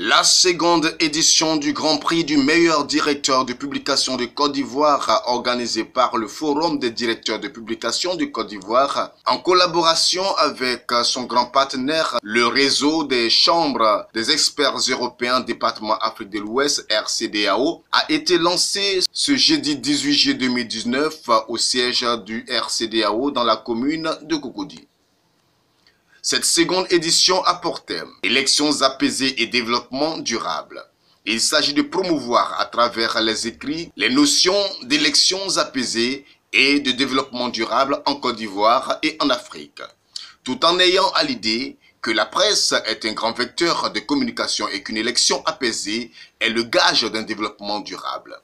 La seconde édition du Grand Prix du meilleur directeur de publication de Côte d'Ivoire, organisé par le Forum des directeurs de publication de Côte d'Ivoire, en collaboration avec son grand partenaire, le réseau des chambres des experts européens département Afrique de l'Ouest, RCDAO, a été lancé ce jeudi 18 juillet 2019 au siège du RCDAO dans la commune de Cocody. Cette seconde édition a pour thème « Élections apaisées et développement durable ». Il s'agit de promouvoir à travers les écrits les notions d'élections apaisées et de développement durable en Côte d'Ivoire et en Afrique, tout en ayant à l'idée que la presse est un grand vecteur de communication et qu'une élection apaisée est le gage d'un développement durable.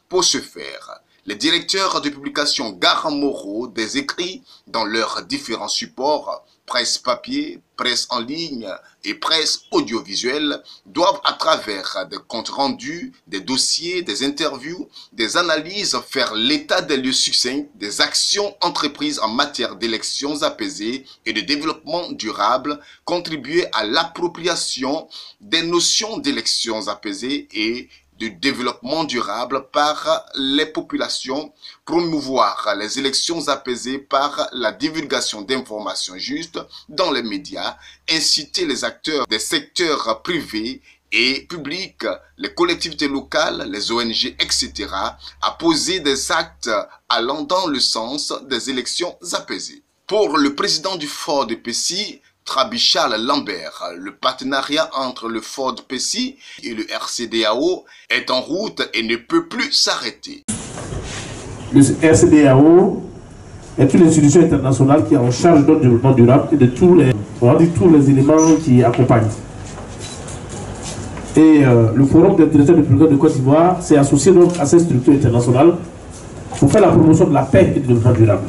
Pour ce faire, les directeurs de publication garants moraux des écrits dans leurs différents supports, presse papier, presse en ligne et presse audiovisuelle, doivent à travers des comptes rendus, des dossiers, des interviews, des analyses faire l'état des lieux succincts des actions entreprises en matière d'élections apaisées et de développement durable, contribuer à l'appropriation des notions d'élections apaisées et de développement durable par les populations, promouvoir les élections apaisées par la divulgation d'informations justes dans les médias, inciter les acteurs des secteurs privés et publics, les collectivités locales, les ONG, etc., à poser des actes allant dans le sens des élections apaisées. Pour le président du Ford de Pessis, Trabichal Lambert, le partenariat entre le Ford Pessis et le RCDAO est en route et ne peut plus s'arrêter. Le RCDAO est une institution internationale qui est en charge du développement durable et de tous les éléments qui accompagnent. Et le Forum des directeurs de publication de Côte d'Ivoire s'est associé donc à cette structure internationale pour faire la promotion de la paix et du développement durable.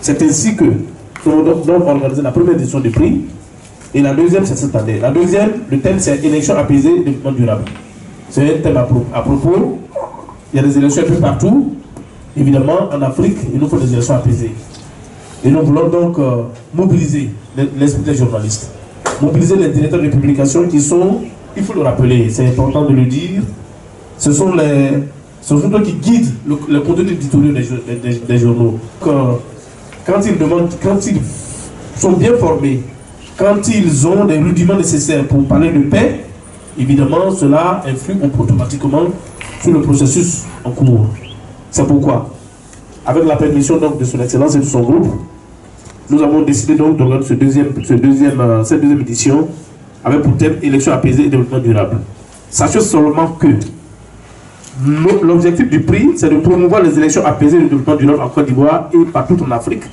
C'est ainsi que nous avons organisé la première édition du prix et la deuxième c'est cette année. La deuxième, le thème c'est élections apaisées et développement durable. C'est un thème à propos. Il y a des élections un peu partout. Évidemment, en Afrique, il nous faut des élections apaisées. Et nous voulons donc mobiliser l'esprit des journalistes, mobiliser les directeurs de publication qui sont, il faut le rappeler, c'est important de le dire, ce sont eux qui guident le contenu éditorial des journaux. Quand ils sont bien formés, quand ils ont les rudiments nécessaires pour parler de paix, évidemment, cela influe automatiquement sur le processus en cours. C'est pourquoi, avec la permission donc de son Excellence et de son groupe, nous avons décidé donc de cette deuxième édition avec pour thème élections apaisées et développement durable. Sachez seulement que l'objectif du prix, c'est de promouvoir les élections apaisées et le développement durable en Côte d'Ivoire et partout en Afrique,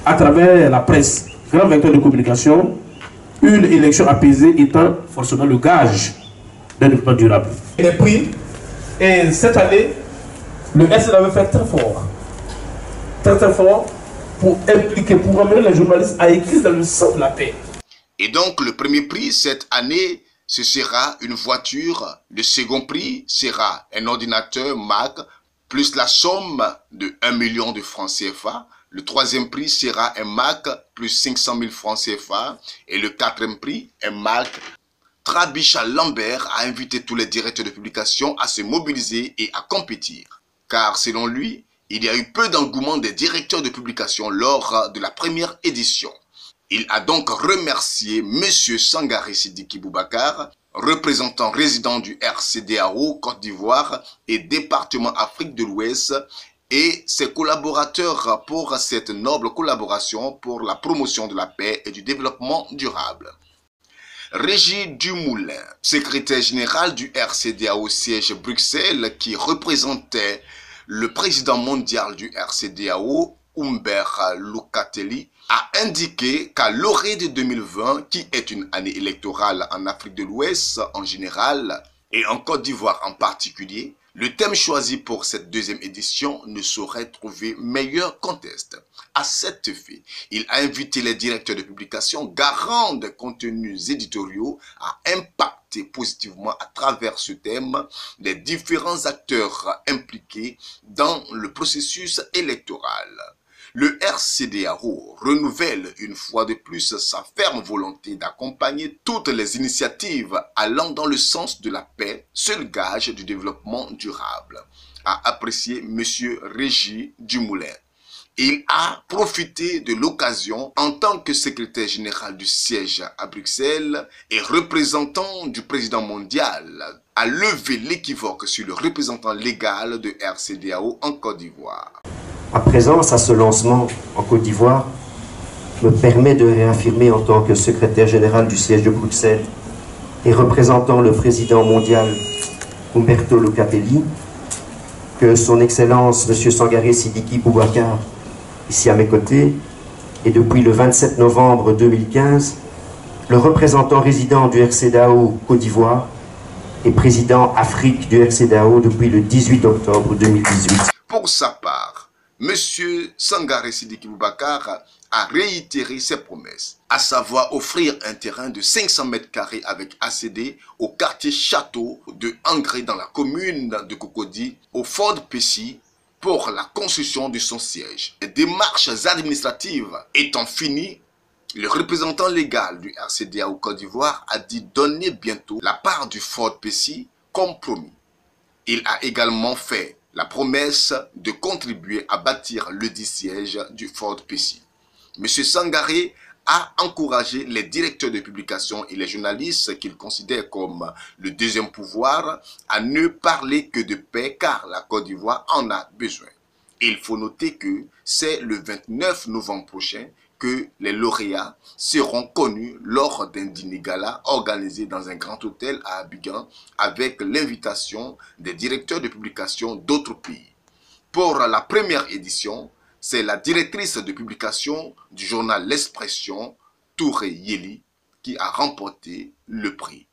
à travers la presse, grand vecteur de communication, une élection apaisée étant forcément le gage d'un développement durable. Les prix, et cette année, le SDA fait très fort pour impliquer, pour amener les journalistes à écrire dans le sens de la paix. Et donc le premier prix cette année, ce sera une voiture. Le second prix sera un ordinateur Mac plus la somme de 1 million de francs CFA. Le troisième prix sera un Mac plus 500 000 francs CFA. Et le quatrième prix, un Mac. Trabichal Lambert a invité tous les directeurs de publication à se mobiliser et à compétir. Car selon lui, il y a eu peu d'engouement des directeurs de publication lors de la première édition. Il a donc remercié M. Sangari Sidiki Boubacar, représentant résident du RCDAO Côte d'Ivoire et département Afrique de l'Ouest, et ses collaborateurs pour cette noble collaboration pour la promotion de la paix et du développement durable. Régis Dumoulin, secrétaire général du RCDAO siège Bruxelles, qui représentait le président mondial du RCDAO, Humbert Lukateli, a indiqué qu'à l'orée de 2020, qui est une année électorale en Afrique de l'Ouest en général et en Côte d'Ivoire en particulier, le thème choisi pour cette deuxième édition ne saurait trouver meilleur contexte. À cet effet, il a invité les directeurs de publication garants des contenus éditoriaux à impacter positivement à travers ce thème les différents acteurs impliqués dans le processus électoral. Le RCDAO renouvelle une fois de plus sa ferme volonté d'accompagner toutes les initiatives allant dans le sens de la paix, seul gage du développement durable, a apprécié M. Régis Dumoulin. Il a profité de l'occasion en tant que secrétaire général du siège à Bruxelles et représentant du président mondial à lever l'équivoque sur le représentant légal de RCDAO en Côte d'Ivoire. Ma présence à ce lancement en Côte d'Ivoire me permet de réaffirmer en tant que secrétaire général du siège de Bruxelles et représentant le président mondial Umberto Locatelli que son Excellence M. Sangaré Sidiki Boubacar, ici à mes côtés, et depuis le 27 novembre 2015, le représentant résident du RCDAO Côte d'Ivoire et président Afrique du RCDAO depuis le 18 octobre 2018. Pour sa part, M. Sangaré Sidiki Boubacar a réitéré ses promesses, à savoir offrir un terrain de 500 mètres carrés avec ACD au quartier Château de Angré dans la commune de Cocody, au Fort Pessi, pour la construction de son siège. Les démarches administratives étant finies, le représentant légal du RCDAO Côte d'Ivoire a dit donner bientôt la part du Fort Pessi comme promis. Il a également fait la promesse de contribuer à bâtir le dit siège du Fort Pessi. M. Sangaré a encouragé les directeurs de publication et les journalistes qu'il considère comme le deuxième pouvoir à ne parler que de paix car la Côte d'Ivoire en a besoin. Il faut noter que c'est le 29 novembre prochain que les lauréats seront connus lors d'un dîner gala organisé dans un grand hôtel à Abidjan avec l'invitation des directeurs de publication d'autres pays. Pour la première édition, c'est la directrice de publication du journal L'Expression, Touré Yeli, qui a remporté le prix.